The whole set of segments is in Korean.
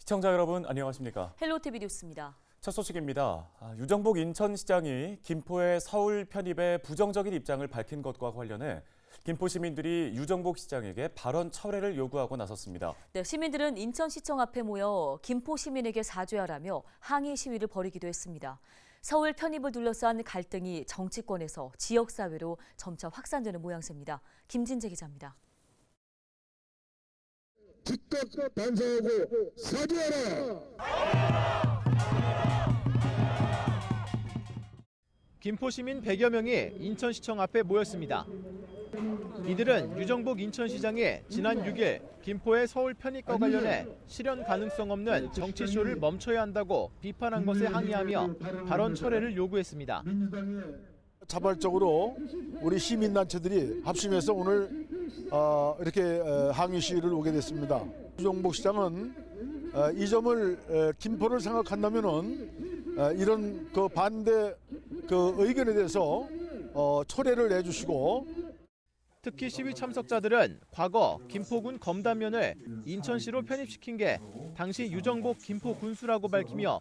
시청자 여러분 안녕하십니까? 헬로티비 뉴스입니다. 첫 소식입니다. 유정복 인천시장이 김포의 서울 편입에 부정적인 입장을 밝힌 것과 관련해 김포 시민들이 유정복 시장에게 발언 철회를 요구하고 나섰습니다. 네, 시민들은 인천시청 앞에 모여 김포 시민에게 사죄하라며 항의 시위를 벌이기도 했습니다. 서울 편입을 둘러싼 갈등이 정치권에서 지역사회로 점차 확산되는 모양새입니다. 김진재 기자입니다. 즉각 반성하고 사죄하라! 김포 시민 100여 명이 인천시청 앞에 모였습니다. 이들은 유정복 인천시장이 지난 6일 김포의 서울 편입과 관련해 실현 가능성 없는 정치쇼를 멈춰야 한다고 비판한 것에 항의하며 발언 철회를 요구했습니다. 자발적으로 우리 시민단체들이 합심해서 오늘 이렇게 항의 시위를 오게 됐습니다. 유정복 시장은 이 점을 김포를 생각한다면은 이런 그 반대 그 의견에 대해서 철회를 내주시고. 특히 시위 참석자들은 과거 김포군 검단면을 인천시로 편입시킨 게 당시 유정복 김포 군수라고 밝히며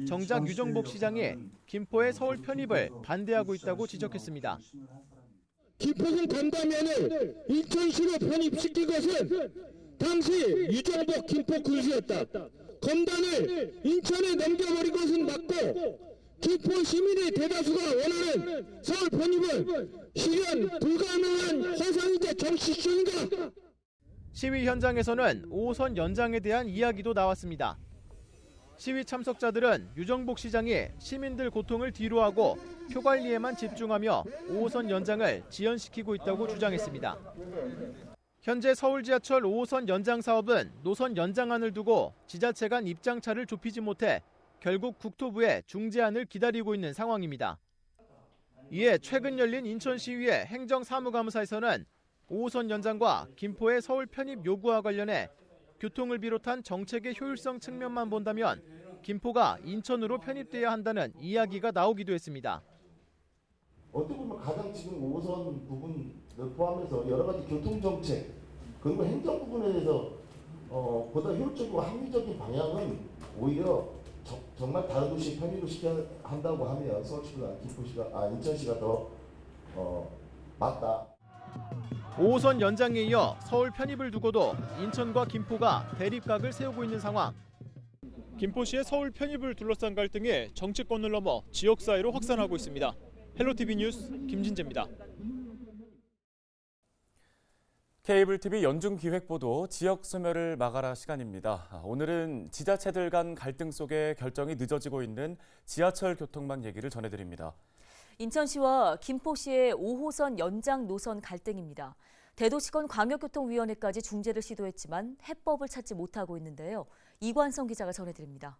정작 유정복 시장이 김포의 서울 편입을 반대하고 있다고 지적했습니다. 김포군 검단면을 인천시로 편입시킨 것은 당시 유정복 김포 군수였다. 검단을 인천에 넘겨버린 것은 맞고 김포 시민의 대다수가 원하는 서울 편입은 실현 불가능한 허상이자 정치쇼인가? 시위 현장에서는 5호선 연장에 대한 이야기도 나왔습니다. 시위 참석자들은 유정복 시장이 시민들 고통을 뒤로하고 표 관리에만 집중하며 5호선 연장을 지연시키고 있다고 주장했습니다. 현재 서울 지하철 5호선 연장 사업은 노선 연장안을 두고 지자체 간 입장차를 좁히지 못해 결국 국토부의 중재안을 기다리고 있는 상황입니다. 이에 최근 열린 인천시의회 행정사무감사에서는 5호선 연장과 김포의 서울 편입 요구와 관련해 교통을 비롯한 정책의 효율성 측면만 본다면 김포가 인천으로 편입돼야 한다는 이야기가 나오기도 했습니다. 어떻게 보면 가장 지금 5호선 부분을 포함해서 여러 가지 교통정책 그리고 행정 부분에 대해서 보다 효율적이고 합리적인 방향은 오히려 정말 다른 도시 편입을 시켜야 한다고 하면 서울시가 김포시가 인천시가 더 맞다. 5호선 연장에 이어 서울 편입을 두고도 인천과 김포가 대립각을 세우고 있는 상황. 김포시의 서울 편입을 둘러싼 갈등이 정치권을 넘어 지역사회로 확산하고 있습니다. 헬로티비 뉴스 김진재입니다. 케이블 TV 연중기획보도 지역 소멸을 막아라 시간입니다. 오늘은 지자체들 간 갈등 속에 결정이 늦어지고 있는 지하철 교통망 얘기를 전해드립니다. 인천시와 김포시의 5호선 연장 노선 갈등입니다. 대도시권 광역교통위원회까지 중재를 시도했지만 해법을 찾지 못하고 있는데요. 이관성 기자가 전해드립니다.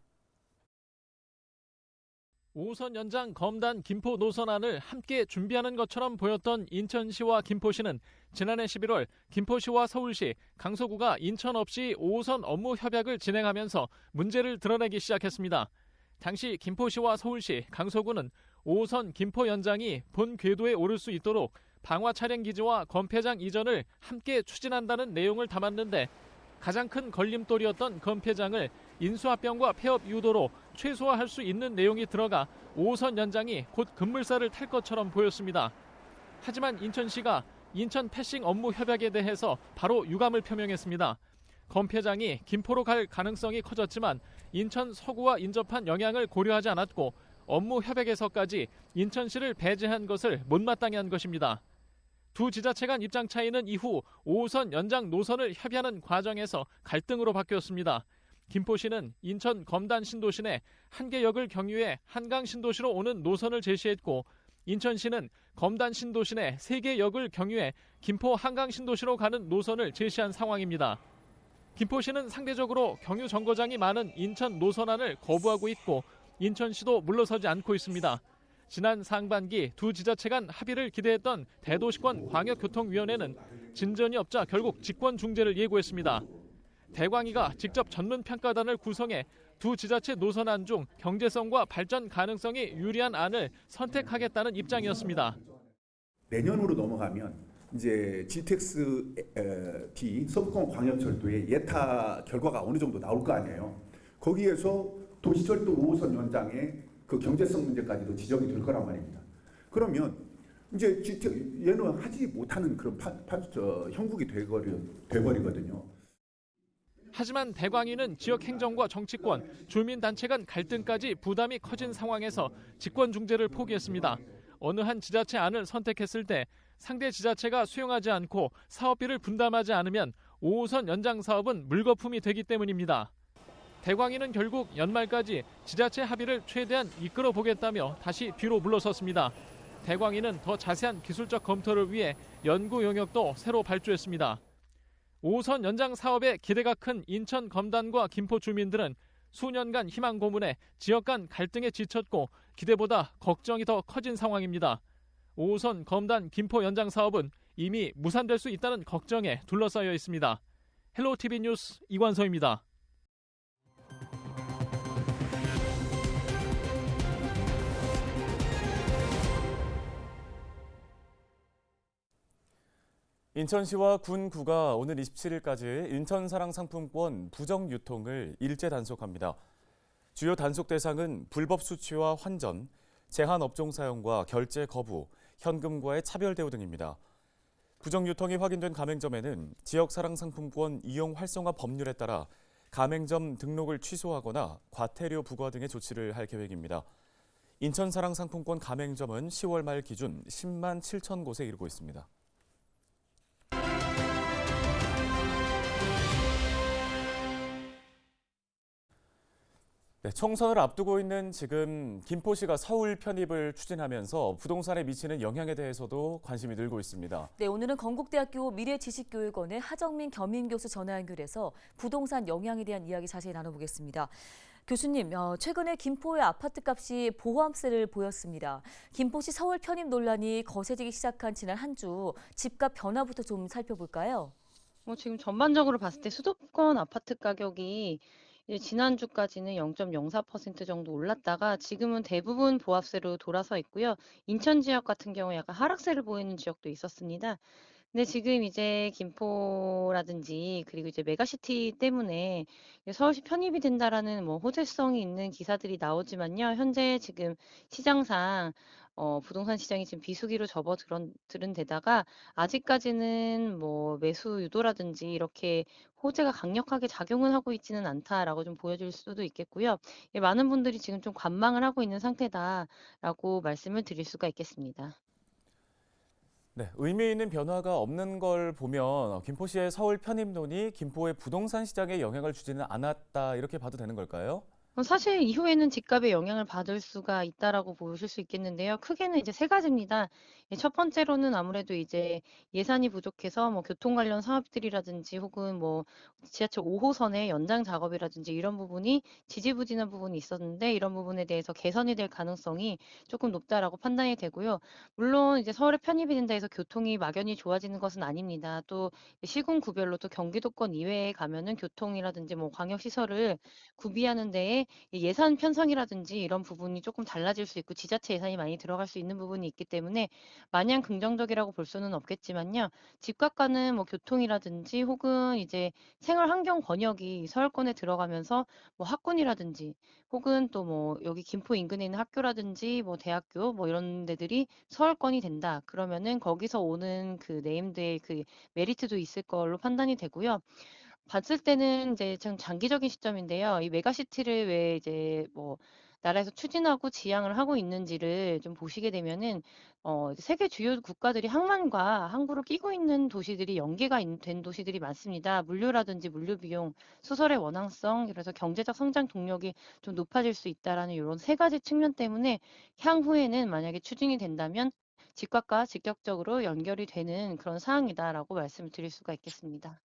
5호선 연장 검단 김포 노선안을 함께 준비하는 것처럼 보였던 인천시와 김포시는 지난해 11월 김포시와 서울시, 강서구가 인천 없이 5호선 업무 협약을 진행하면서 문제를 드러내기 시작했습니다. 당시 김포시와 서울시, 강서구는 5호선 김포 연장이 본 궤도에 오를 수 있도록 방화 차량 기지와 건폐장 이전을 함께 추진한다는 내용을 담았는데 가장 큰 걸림돌이었던 건폐장을 인수합병과 폐업 유도로 최소화할 수 있는 내용이 들어가 5호선 연장이 곧 급물살을 탈 것처럼 보였습니다. 하지만 인천시가 인천 패싱 업무 협약에 대해서 바로 유감을 표명했습니다. 건폐장이 김포로 갈 가능성이 커졌지만 인천 서구와 인접한 영향을 고려하지 않았고 업무 협약에서까지 인천시를 배제한 것을 못마땅히 한 것입니다. 두 지자체 간 입장 차이는 이후 5호선 연장 노선을 협의하는 과정에서 갈등으로 바뀌었습니다. 김포시는 인천 검단 신도시 내 한 개 역을 경유해 한강 신도시로 오는 노선을 제시했고 인천시는 검단 신도시 내 세 개 역을 경유해 김포 한강 신도시로 가는 노선을 제시한 상황입니다. 김포시는 상대적으로 경유 정거장이 많은 인천 노선안을 거부하고 있고 인천시도 물러서지 않고 있습니다. 지난 상반기 두 지자체 간 합의를 기대했던 대도시권 광역교통위원회는 진전이 없자 결국 직권 중재를 예고했습니다. 대광위가 직접 전문평가단을 구성해 두 지자체 노선안 중 경제성과 발전 가능성이 유리한 안을 선택하겠다는 입장이었습니다. 내년으로 넘어가면 이제 GTX-D 서부권 광역철도의 예타 결과가 어느 정도 나올 거 아니에요. 거기에서 도시철도 5호선 연장의 그 경제성 문제까지도 지적이 될 거란 말입니다. 그러면 이제 얘는 하지 못하는 그런 형국이 돼버리거든요. 하지만 대광위는 지역 행정과 정치권, 주민단체 간 갈등까지 부담이 커진 상황에서 직권 중재를 포기했습니다. 어느 한 지자체 안을 선택했을 때 상대 지자체가 수용하지 않고 사업비를 분담하지 않으면 5호선 연장 사업은 물거품이 되기 때문입니다. 대광위는 결국 연말까지 지자체 합의를 최대한 이끌어 보겠다며 다시 뒤로 물러섰습니다. 대광위는 더 자세한 기술적 검토를 위해 연구 용역도 새로 발주했습니다. 5호선 연장 사업에 기대가 큰 인천 검단과 김포 주민들은 수년간 희망 고문에 지역 간 갈등에 지쳤고 기대보다 걱정이 더 커진 상황입니다. 5호선 검단 김포 연장 사업은 이미 무산될 수 있다는 걱정에 둘러싸여 있습니다. 헬로티비 뉴스 이관서입니다. 인천시와 군구가 오늘 27일까지 인천사랑 상품권 부정 유통을 일제 단속합니다. 주요 단속 대상은 불법 수취와 환전, 제한 업종 사용과 결제 거부, 현금과의 차별 대우 등입니다. 부정 유통이 확인된 가맹점에는 지역사랑 상품권 이용 활성화 법률에 따라 가맹점 등록을 취소하거나 과태료 부과 등의 조치를 할 계획입니다. 인천사랑 상품권 가맹점은 10월 말 기준 10만 7천 곳에 이르고 있습니다. 네, 총선을 앞두고 있는 지금 김포시가 서울 편입을 추진하면서 부동산에 미치는 영향에 대해서도 관심이 늘고 있습니다. 네, 오늘은 건국대학교 미래지식교육원의 하정민 겸임교수 전화 연결해서 부동산 영향에 대한 이야기 자세히 나눠보겠습니다. 교수님, 최근에 김포의 아파트값이 보합세를 보였습니다. 김포시 서울 편입 논란이 거세지기 시작한 지난 한 주 집값 변화부터 좀 살펴볼까요? 지금 전반적으로 봤을 때 수도권 아파트 가격이 이제 지난주까지는 0.04% 정도 올랐다가 지금은 대부분 보합세로 돌아서 있고요. 인천 지역 같은 경우 약간 하락세를 보이는 지역도 있었습니다. 근데 지금 이제 김포라든지 그리고 이제 메가시티 때문에 서울시 편입이 된다라는 뭐 호재성이 있는 기사들이 나오지만요. 현재 지금 시장상 부동산 시장이 지금 비수기로 접어들은 데다가 아직까지는 뭐 매수 유도라든지 이렇게 호재가 강력하게 작용을 하고 있지는 않다라고 좀 보여질 수도 있겠고요. 예, 많은 분들이 지금 좀 관망을 하고 있는 상태다라고 말씀을 드릴 수가 있겠습니다. 네, 의미 있는 변화가 없는 걸 보면 김포시의 서울 편입론이 김포의 부동산 시장에 영향을 주지는 않았다 이렇게 봐도 되는 걸까요? 사실 이후에는 집값에 영향을 받을 수가 있다라고 보실 수 있겠는데요. 크게는 이제 세 가지입니다. 첫 번째로는 아무래도 이제 예산이 부족해서 뭐 교통 관련 사업들이라든지 혹은 뭐 지하철 5호선의 연장 작업이라든지 이런 부분이 지지부진한 부분이 있었는데 이런 부분에 대해서 개선이 될 가능성이 조금 높다라고 판단이 되고요. 물론 이제 서울에 편입이 된다 해서 교통이 막연히 좋아지는 것은 아닙니다. 또 시군 구별로 또 경기도권 이외에 가면은 교통이라든지 뭐 광역시설을 구비하는 데에 예산 편성이라든지 이런 부분이 조금 달라질 수 있고 지자체 예산이 많이 들어갈 수 있는 부분이 있기 때문에 마냥 긍정적이라고 볼 수는 없겠지만요. 집값과는 뭐 교통이라든지 혹은 이제 생활 환경 번역이 서울권에 들어가면서 뭐 학군이라든지 혹은 또 뭐 여기 김포 인근에 있는 학교라든지 뭐 대학교 뭐 이런 데들이 서울권이 된다. 그러면은 거기서 오는 그 네임드의 그 메리트도 있을 걸로 판단이 되고요. 봤을 때는 이제 좀 장기적인 시점인데요. 이 메가시티를 왜 이제 뭐 나라에서 추진하고 지향을 하고 있는지를 좀 보시게 되면은 이제 세계 주요 국가들이 항만과 항구를 끼고 있는 도시들이 연계가 된 도시들이 많습니다. 물류라든지 물류 비용, 수설의 원활성, 그래서 경제적 성장 동력이 좀 높아질 수 있다라는 이런 세 가지 측면 때문에 향후에는 만약에 추진이 된다면 집값과 직접적으로 연결이 되는 그런 사항이다라고 말씀을 드릴 수가 있겠습니다.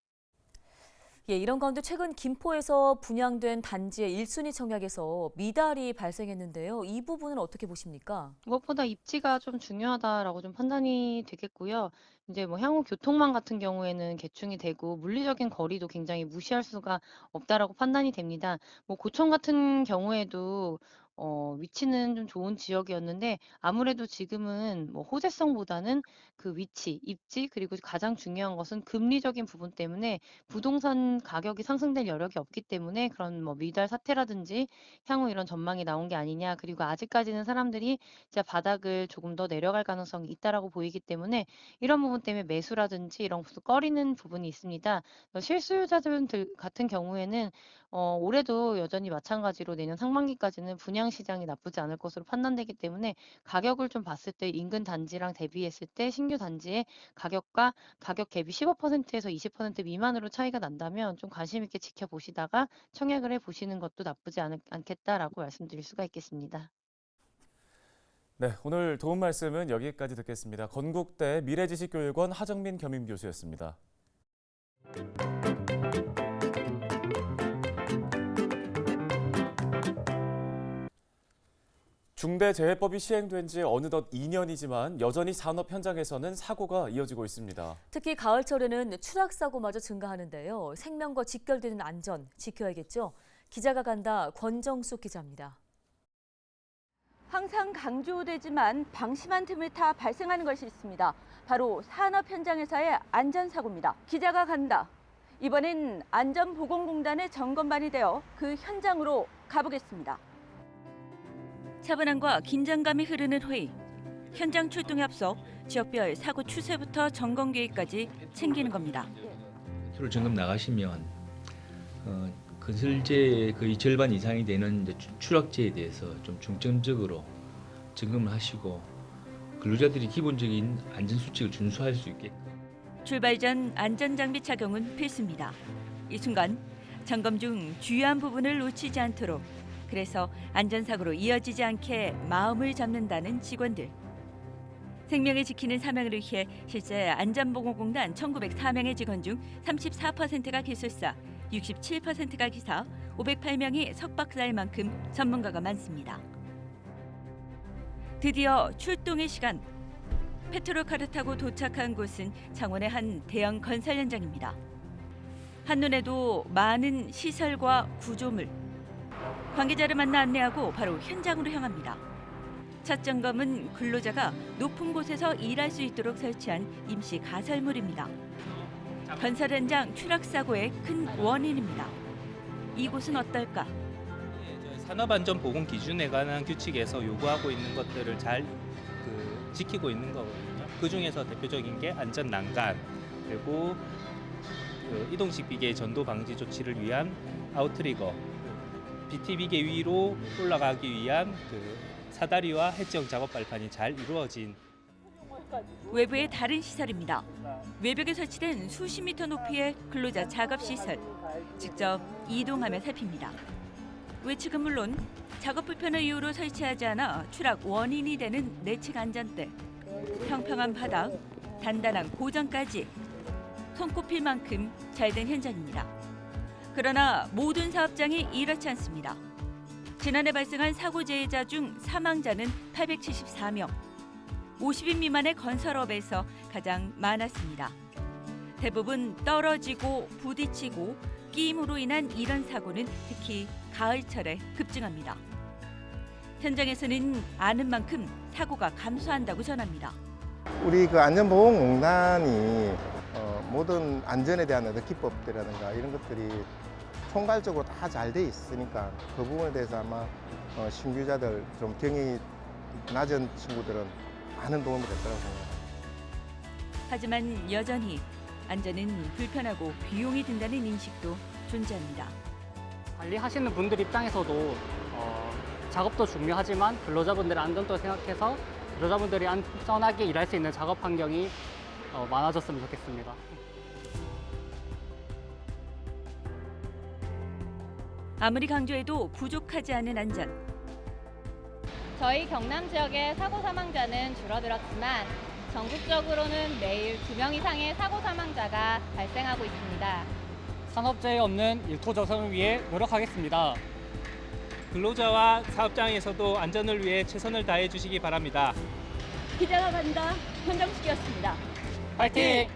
예, 이런 가운데 최근 김포에서 분양된 단지의 1순위 청약에서 미달이 발생했는데요. 이 부분은 어떻게 보십니까? 무엇보다 입지가 좀 중요하다라고 좀 판단이 되겠고요. 이제 뭐 향후 교통망 같은 경우에는 개충이 되고 물리적인 거리도 굉장히 무시할 수가 없다라고 판단이 됩니다. 뭐 고천 같은 경우에도 위치는 좀 좋은 지역이었는데 아무래도 지금은 뭐 호재성보다는 그 위치, 입지 그리고 가장 중요한 것은 금리적인 부분 때문에 부동산 가격이 상승될 여력이 없기 때문에 그런 뭐 미달 사태라든지 향후 이런 전망이 나온 게 아니냐. 그리고 아직까지는 사람들이 진짜 바닥을 조금 더 내려갈 가능성이 있다라고 보이기 때문에 이런 부분 때문에 매수라든지 이런 꺼리는 부분이 있습니다. 실수요자들 같은 경우에는 올해도 여전히 마찬가지로 내년 상반기까지는 분양 시장이 나쁘지 않을 것으로 판단되기 때문에 가격을 좀 봤을 때 인근 단지랑 대비했을 때 신규 단지의 가격과 가격 갭이 15%에서 20% 미만으로 차이가 난다면 좀 관심 있게 지켜보시다가 청약을 해보시는 것도 나쁘지 않겠다라고 말씀드릴 수가 있겠습니다. 네, 오늘 도움 말씀은 여기까지 듣겠습니다. 건국대 미래지식교육원 하정민 겸임교수였습니다. 중대재해법이 시행된 지 어느덧 2년이지만 여전히 산업 현장에서는 사고가 이어지고 있습니다. 특히 가을철에는 추락사고마저 증가하는데요. 생명과 직결되는 안전 지켜야겠죠. 기자가 간다 권정숙 기자입니다. 항상 강조되지만 방심한 틈을 타 발생하는 것이 있습니다. 바로 산업 현장에서의 안전사고입니다. 기자가 간다. 이번엔 안전보건공단의 점검반이 되어 그 현장으로 가보겠습니다. 차분함과 긴장감이 흐르는 회의. 현장 출동에 앞서 지역별 사고 추세부터 점검 계획까지 챙기는 겁니다. 서로 점검 나가시면 건설재의 거의 절반 이상이 되는 이제 추락재에 대해서 좀 중점적으로 점검을 하시고 근로자들이 기본적인 안전수칙을 준수할 수 있게. 출발 전 안전장비 착용은 필수입니다. 이 순간 점검 중 주요한 부분을 놓치지 않도록, 그래서 안전사고로 이어지지 않게 마음을 잡는다는 직원들. 생명을 지키는 사명을 위해 실제 안전보건공단 1904명의 직원 중 34%가 기술사, 67%가 기사, 508명이 석박사일 만큼 전문가가 많습니다. 드디어 출동의 시간. 페트로카를 타고 도착한 곳은 창원의 한 대형 건설 현장입니다. 한눈에도 많은 시설과 구조물. 관계자를 만나 안내하고 바로 현장으로 향합니다. 첫 점검은 근로자가 높은 곳에서 일할 수 있도록 설치한 임시 가설물입니다. 건설 현장 추락 사고의 큰 원인입니다. 이곳은 어떨까? 산업안전보건 기준에 관한 규칙에서 요구하고 있는 것들을 잘 지키고 있는 거거든요. 그 중에서 대표적인 게 안전 난간, 그리고 이동식 비계 전도 방지 조치를 위한 아웃트리거, BT비계 위로 올라가기 위한 사다리와 해적 작업 발판이 잘 이루어진. 외부의 다른 시설입니다. 외벽에 설치된 수십 미터 높이의 근로자 작업 시설. 직접 이동하며 살핍니다. 외측은 물론 작업 불편을 이유로 설치하지 않아 추락 원인이 되는 내측 안전대. 평평한 바닥, 단단한 고정까지 손꼽힐 만큼 잘된 현장입니다. 그러나 모든 사업장이 이렇지 않습니다. 지난해 발생한 사고 재해자 중 사망자는 874명. 50인 미만의 건설업에서 가장 많았습니다. 대부분 떨어지고 부딪히고 끼임으로 인한 이런 사고는 특히 가을철에 급증합니다. 현장에서는 아는 만큼 사고가 감소한다고 전합니다. 우리 안전보건공단이 모든 안전에 대한 어떤 기법들이라든가 이런 것들이 총괄적으로 다 잘 돼 있으니까 그 부분에 대해서 아마 신규자들 좀 경이 낮은 친구들은 많은 도움이 됐다고 생각합니다. 하지만 여전히 안전은 불편하고 비용이 든다는 인식도 존재합니다. 관리하시는 분들 입장에서도 작업도 중요하지만 근로자분들의 안전도 생각해서 근로자분들이 안전하게 일할 수 있는 작업 환경이 많아졌으면 좋겠습니다. 아무리 강조해도 부족하지 않은 안전. 저희 경남 지역의 사고 사망자는 줄어들었지만 전국적으로는 매일 2명 이상의 사고 사망자가 발생하고 있습니다. 산업재해 없는 일토 조성을 위해 노력하겠습니다. 근로자와 사업장에서도 안전을 위해 최선을 다해 주시기 바랍니다. 기자가 간다. 권정숙이었습니다. 파이팅!